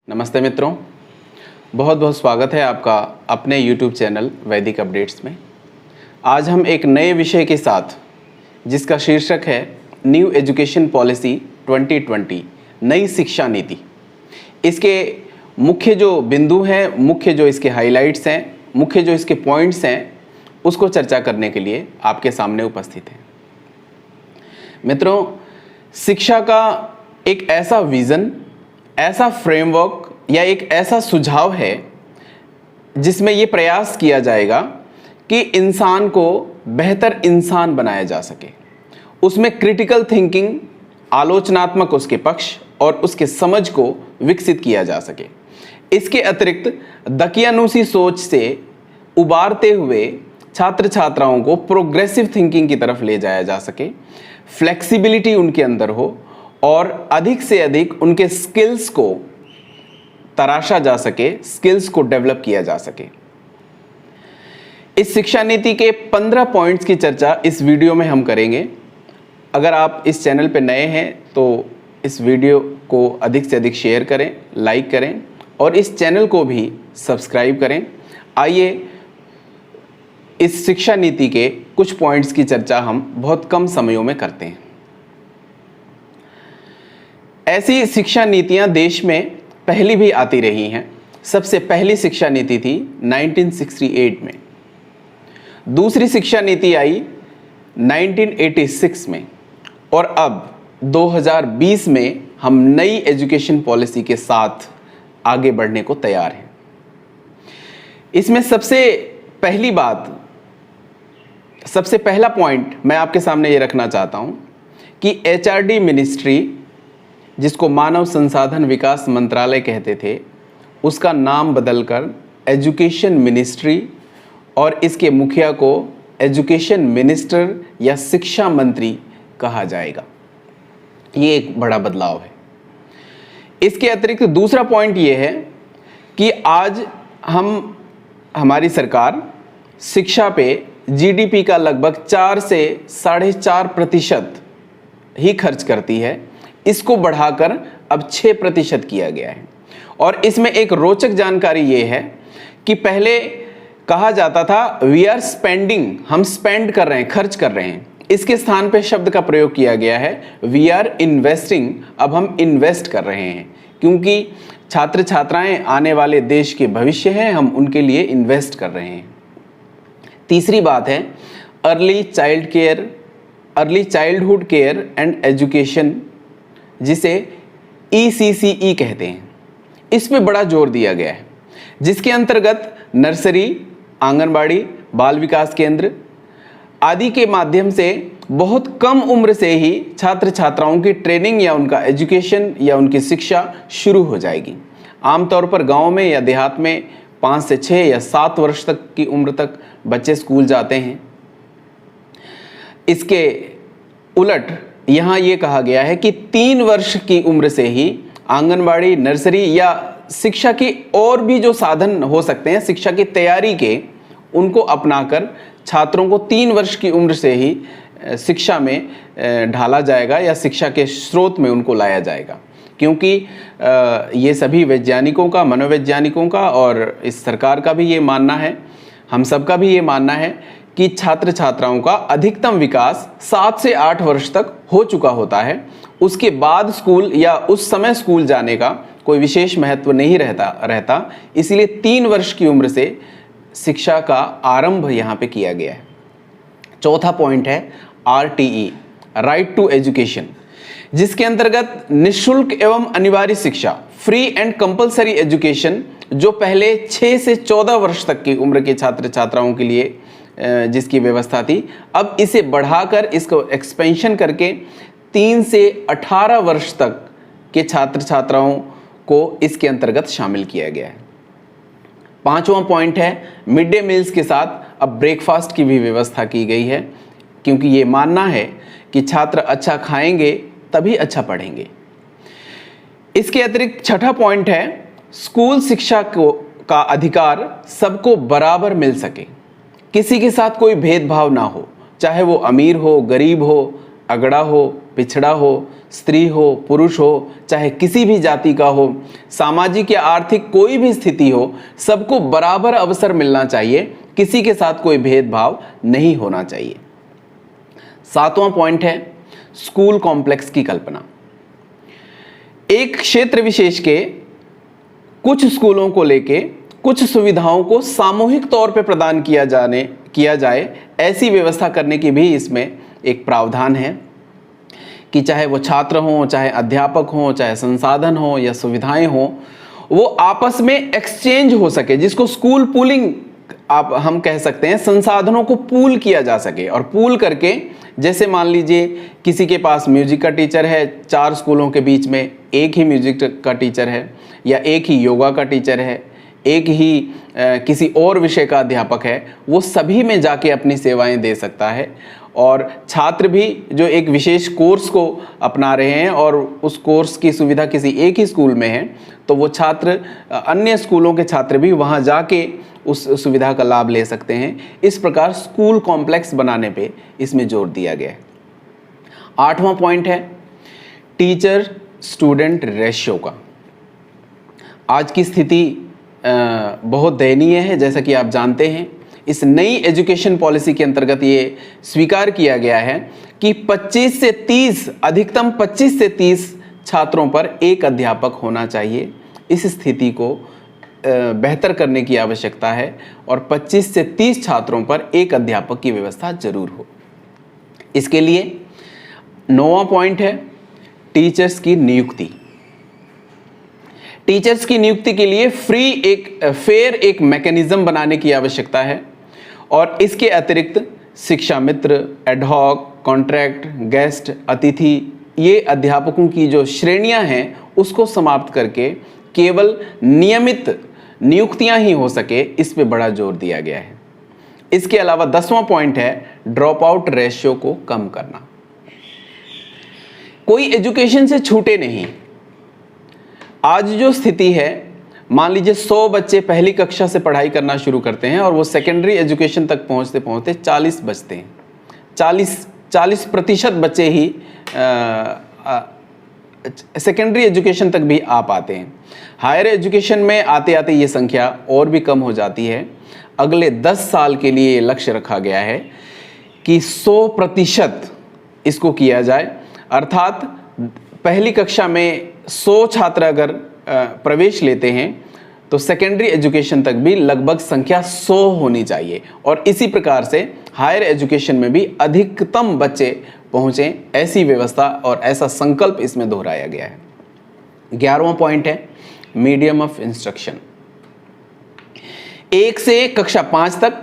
नमस्ते मित्रों, बहुत बहुत स्वागत है आपका अपने YouTube चैनल वैदिक अपडेट्स में। आज हम एक नए विषय के साथ, जिसका शीर्षक है न्यू एजुकेशन पॉलिसी 2020, नई शिक्षा नीति। इसके मुख्य जो बिंदु हैं, मुख्य जो इसके हाइलाइट्स हैं, मुख्य जो इसके पॉइंट्स हैं, उसको चर्चा करने के लिए आपके सामने उपस्थित हैं। मित्रों, शिक्षा का एक ऐसा विज़न, ऐसा फ्रेमवर्क या एक ऐसा सुझाव है जिसमें ये प्रयास किया जाएगा कि इंसान को बेहतर इंसान बनाया जा सके। उसमें क्रिटिकल थिंकिंग, आलोचनात्मक उसके पक्ष और उसके समझ को विकसित किया जा सके। इसके अतिरिक्त दकियानूसी सोच से उबारते हुए छात्र छात्राओं को प्रोग्रेसिव थिंकिंग की तरफ ले जाया जा सके, फ्लेक्सिबिलिटी उनके अंदर हो और अधिक से अधिक उनके स्किल्स को तराशा जा सके, स्किल्स को डेवलप किया जा सके। इस शिक्षा नीति के 15 पॉइंट्स की चर्चा इस वीडियो में हम करेंगे। अगर आप इस चैनल पर नए हैं तो इस वीडियो को अधिक से अधिक शेयर करें, लाइक करें और इस चैनल को भी सब्सक्राइब करें। आइए इस शिक्षा नीति के कुछ पॉइंट्स की चर्चा हम बहुत कम समयों में करते हैं। ऐसी शिक्षा नीतियां देश में पहले भी आती रही हैं। सबसे पहली शिक्षा नीति थी 1968 में, दूसरी शिक्षा नीति आई 1986 में और अब 2020 में हम नई एजुकेशन पॉलिसी के साथ आगे बढ़ने को तैयार हैं। इसमें सबसे पहला पॉइंट मैं आपके सामने ये रखना चाहता हूं कि HRD मिनिस्ट्री, जिसको मानव संसाधन विकास मंत्रालय कहते थे, उसका नाम बदलकर एजुकेशन मिनिस्ट्री और इसके मुखिया को एजुकेशन मिनिस्टर या शिक्षा मंत्री कहा जाएगा। ये एक बड़ा बदलाव है। इसके अतिरिक्त दूसरा पॉइंट ये है कि आज हमारी सरकार शिक्षा पे GDP का लगभग 4 से 4.5% ही खर्च करती है। इसको बढ़ाकर अब 6% किया गया है। और इसमें एक रोचक जानकारी ये है कि पहले कहा जाता था वी आर स्पेंडिंग, हम स्पेंड कर रहे हैं, खर्च कर रहे हैं। इसके स्थान पे शब्द का प्रयोग किया गया है वी आर इन्वेस्टिंग, अब हम इन्वेस्ट कर रहे हैं, क्योंकि छात्र छात्राएं आने वाले देश के भविष्य हैं, हम उनके लिए इन्वेस्ट कर रहे हैं। तीसरी बात है early childhood care and education, जिसे ECCE कहते हैं। इस पे बड़ा जोर दिया गया है, जिसके अंतर्गत नर्सरी, आंगनबाड़ी, बाल विकास केंद्र आदि के माध्यम से बहुत कम उम्र से ही छात्र छात्राओं की ट्रेनिंग या उनका एजुकेशन या उनकी शिक्षा शुरू हो जाएगी। आमतौर पर गाँव में या देहात में 5 से 6 या 7 वर्ष तक की उम्र तक बच्चे स्कूल जाते हैं। इसके उलट यहाँ ये कहा गया है कि 3 वर्ष की उम्र से ही आंगनबाड़ी, नर्सरी या शिक्षा की और भी जो साधन हो सकते हैं शिक्षा की तैयारी के, उनको अपनाकर छात्रों को 3 वर्ष की उम्र से ही शिक्षा में ढाला जाएगा या शिक्षा के स्रोत में उनको लाया जाएगा। क्योंकि ये सभी वैज्ञानिकों का, मनोवैज्ञानिकों का और इस सरकार का भी ये मानना है, हम सबका भी ये मानना है कि छात्र छात्राओं का अधिकतम विकास 7 से 8 वर्ष तक हो चुका होता है। उसके बाद स्कूल या उस समय स्कूल जाने का कोई विशेष महत्व नहीं रहता। इसीलिए 3 वर्ष की उम्र से शिक्षा का आरंभ यहाँ पे किया गया है। चौथा पॉइंट है RTE, राइट टू एजुकेशन, जिसके अंतर्गत निःशुल्क एवं अनिवार्य शिक्षा, फ्री एंड कंपलसरी एजुकेशन, जो पहले 6 से 14 वर्ष तक की उम्र के छात्र छात्राओं के लिए जिसकी व्यवस्था थी, अब इसे बढ़ाकर इसको एक्सपेंशन करके 3 से 18 वर्ष तक के छात्र छात्राओं को इसके अंतर्गत शामिल किया गया है। 5वां पॉइंट है मिड डे मील्स के साथ अब ब्रेकफास्ट की भी व्यवस्था की गई है, क्योंकि ये मानना है कि छात्र अच्छा खाएंगे तभी अच्छा पढ़ेंगे। इसके अतिरिक्त 6ठा पॉइंट है स्कूल शिक्षा का अधिकार सबको बराबर मिल सके, किसी के साथ कोई भेदभाव ना हो, चाहे वो अमीर हो, गरीब हो, अगड़ा हो, पिछड़ा हो, स्त्री हो, पुरुष हो, चाहे किसी भी जाति का हो, सामाजिक या आर्थिक कोई भी स्थिति हो, सबको बराबर अवसर मिलना चाहिए, किसी के साथ कोई भेदभाव नहीं होना चाहिए। 7वां पॉइंट है स्कूल कॉम्प्लेक्स की कल्पना। एक क्षेत्र विशेष के कुछ स्कूलों को लेके कुछ सुविधाओं को सामूहिक तौर पे प्रदान किया जाए, ऐसी व्यवस्था करने की भी इसमें एक प्रावधान है कि चाहे वो छात्र हों, चाहे अध्यापक हों, चाहे संसाधन हों या सुविधाएं हों, वो आपस में एक्सचेंज हो सके, जिसको स्कूल पूलिंग हम कह सकते हैं। संसाधनों को पूल किया जा सके, और पूल करके जैसे मान लीजिए किसी के पास म्यूजिक का टीचर है, 4 स्कूलों के बीच में एक ही म्यूजिक का टीचर है, या एक ही योगा का टीचर है, एक ही किसी और विषय का अध्यापक है, वो सभी में जाके अपनी सेवाएं दे सकता है। और छात्र भी जो एक विशेष कोर्स को अपना रहे हैं और उस कोर्स की सुविधा किसी एक ही स्कूल में है, तो वो छात्र अन्य स्कूलों के छात्र भी वहाँ जाके उस सुविधा का लाभ ले सकते हैं। इस प्रकार स्कूल कॉम्प्लेक्स बनाने पे इसमें जोर दिया गया है। 8वां पॉइंट है टीचर स्टूडेंट रेशियो का। आज की स्थिति बहुत दयनीय है, जैसा कि आप जानते हैं। इस नई एजुकेशन पॉलिसी के अंतर्गत ये स्वीकार किया गया है कि 25 से 30, अधिकतम 25 से 30 छात्रों पर एक अध्यापक होना चाहिए। इस स्थिति को बेहतर करने की आवश्यकता है और 25 से 30 छात्रों पर एक अध्यापक की व्यवस्था जरूर हो। इसके लिए 9वां पॉइंट है टीचर्स की नियुक्ति। टीचर्स की नियुक्ति के लिए फेयर एक मैकेनिज्म बनाने की आवश्यकता है, और इसके अतिरिक्त शिक्षा मित्र, एडहॉक, कॉन्ट्रैक्ट, गेस्ट, अतिथि, ये अध्यापकों की जो श्रेणियां हैं उसको समाप्त करके केवल नियमित नियुक्तियां ही हो सके, इस पे बड़ा जोर दिया गया है। इसके अलावा 10वां पॉइंट है ड्रॉप आउट रेशियो को कम करना। कोई एजुकेशन से छूटे नहीं। आज जो स्थिति है, मान लीजिए 100 बच्चे पहली कक्षा से पढ़ाई करना शुरू करते हैं और वो सेकेंडरी एजुकेशन तक पहुंचते पहुंचते 40 बचते हैं। 40% बच्चे ही सेकेंडरी एजुकेशन तक भी आ पाते हैं। हायर एजुकेशन में आते आते ये संख्या और भी कम हो जाती है। अगले 10 साल के लिए लक्ष्य रखा गया है कि 100% इसको किया जाए, अर्थात पहली कक्षा में 100 छात्र अगर प्रवेश लेते हैं तो सेकेंडरी एजुकेशन तक भी लगभग संख्या 100 होनी चाहिए, और इसी प्रकार से हायर एजुकेशन में भी अधिकतम बच्चे पहुंचें, ऐसी व्यवस्था और ऐसा संकल्प इसमें दोहराया गया है। 11वां पॉइंट है मीडियम ऑफ इंस्ट्रक्शन। 1 से कक्षा 5 तक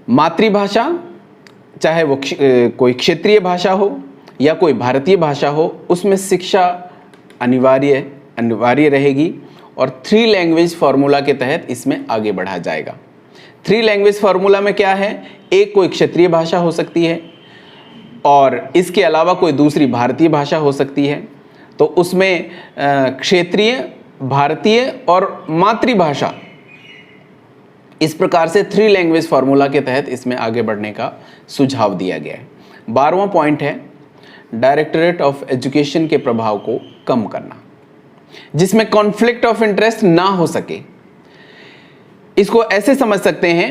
मातृभाषा, चाहे वो कोई क्षेत्रीय भाषा हो या कोई भारतीय भाषा हो, उसमें शिक्षा अनिवार्य रहेगी, और 3 लैंग्वेज फार्मूला के तहत इसमें आगे बढ़ा जाएगा। 3 लैंग्वेज फार्मूला में क्या है, एक कोई क्षेत्रीय भाषा हो सकती है और इसके अलावा कोई दूसरी भारतीय भाषा हो सकती है। तो उसमें क्षेत्रीय, भारतीय और मातृभाषा, इस प्रकार से 3 लैंग्वेज फार्मूला के तहत इसमें आगे बढ़ने का सुझाव दिया गया है। 12वां पॉइंट है डायरेक्टरेट ऑफ एजुकेशन के प्रभाव को कम करना, जिसमें कॉन्फ्लिक्ट ऑफ इंटरेस्ट ना हो सके। इसको ऐसे समझ सकते हैं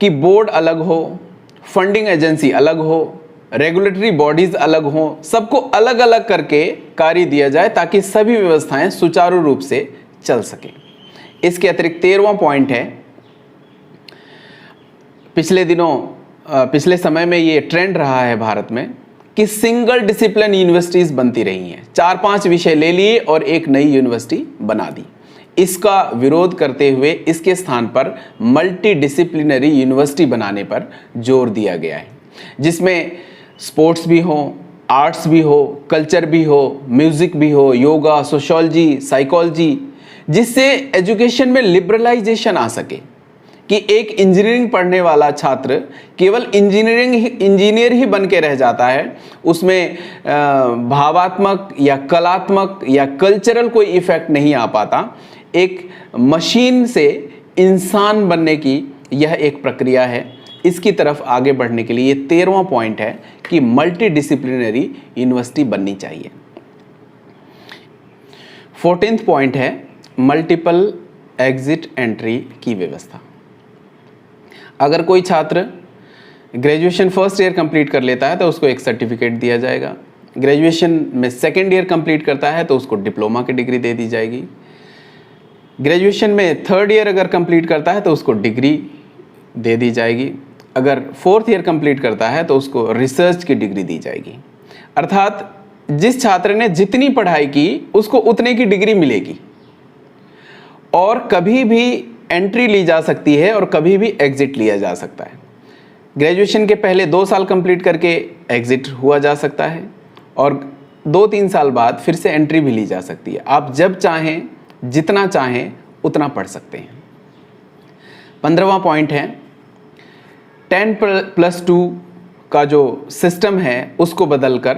कि बोर्ड अलग हो, फंडिंग एजेंसी अलग हो, रेगुलेटरी बॉडीज अलग हो, सबको अलग अलग करके कार्य दिया जाए ताकि सभी व्यवस्थाएं सुचारू रूप से चल सके। इसके अतिरिक्त 13वां पॉइंट है, पिछले समय में ये ट्रेंड रहा है भारत में कि सिंगल डिसिप्लिन यूनिवर्सिटीज बनती रही हैं। 4-5 विषय ले लिए और एक नई यूनिवर्सिटी बना दी। इसका विरोध करते हुए इसके स्थान पर मल्टी डिसिप्लिनरी यूनिवर्सिटी बनाने पर जोर दिया गया है, जिसमें स्पोर्ट्स भी हो, आर्ट्स भी हो, कल्चर भी हो, म्यूजिक भी हो, योगा, सोशियोलॉजी, साइकोलॉजी, जिससे एजुकेशन में लिबरलाइजेशन आ सके कि एक इंजीनियरिंग पढ़ने वाला छात्र केवल इंजीनियर ही बन के रह जाता है, उसमें भावात्मक या कलात्मक या कल्चरल कोई इफेक्ट नहीं आ पाता। एक मशीन से इंसान बनने की यह एक प्रक्रिया है। इसकी तरफ आगे बढ़ने के लिए ये 13वां पॉइंट है कि मल्टी डिसिप्लिनरी यूनिवर्सिटी बननी चाहिए। 14th पॉइंट है मल्टीपल एग्जिट एंट्री की व्यवस्था। अगर कोई छात्र ग्रेजुएशन फर्स्ट ईयर कंप्लीट कर लेता है तो उसको एक सर्टिफिकेट दिया जाएगा, ग्रेजुएशन में सेकेंड ईयर कंप्लीट करता है तो उसको डिप्लोमा की डिग्री दे दी जाएगी, ग्रेजुएशन में थर्ड ईयर अगर कंप्लीट करता है तो उसको डिग्री दे दी जाएगी, अगर फोर्थ ईयर कंप्लीट करता है तो उसको रिसर्च की डिग्री दी जाएगी। अर्थात जिस छात्र ने जितनी पढ़ाई की उसको उतने की डिग्री मिलेगी और कभी भी एंट्री ली जा सकती है और कभी भी एग्जिट लिया जा सकता है। ग्रेजुएशन के पहले 2 साल कंप्लीट करके एग्जिट हुआ जा सकता है और 2-3 साल बाद फिर से एंट्री भी ली जा सकती है। आप जब चाहें जितना चाहें उतना पढ़ सकते हैं। 15वां पॉइंट है 10+2 का जो सिस्टम है उसको बदलकर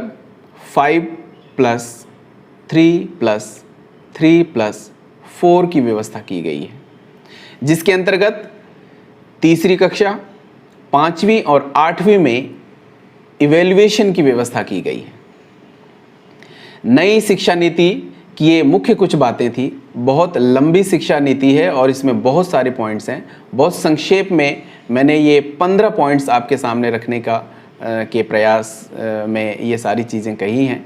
5+3+3+4 की व्यवस्था की गई है, जिसके अंतर्गत तीसरी कक्षा, 5वीं और 8वीं में इवैल्यूएशन की व्यवस्था की गई है। नई शिक्षा नीति की ये मुख्य कुछ बातें थी। बहुत लंबी शिक्षा नीति है और इसमें बहुत सारे पॉइंट्स हैं। बहुत संक्षेप में मैंने ये 15 पॉइंट्स आपके सामने रखने के प्रयास में ये सारी चीज़ें कही हैं।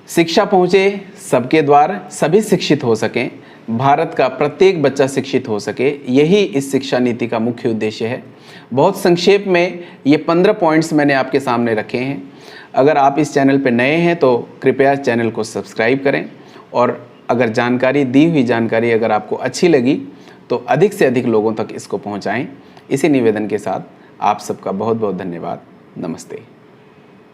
शिक्षा पहुँचे सबके द्वार, सभी शिक्षित हो सकें, भारत का प्रत्येक बच्चा शिक्षित हो सके, यही इस शिक्षा नीति का मुख्य उद्देश्य है। बहुत संक्षेप में ये 15 पॉइंट्स मैंने आपके सामने रखे हैं। अगर आप इस चैनल पर नए हैं तो कृपया चैनल को सब्सक्राइब करें और अगर दी हुई जानकारी अगर आपको अच्छी लगी तो अधिक से अधिक लोगों तक इसको पहुंचाएं। इसी निवेदन के साथ आप सबका बहुत बहुत धन्यवाद। नमस्ते।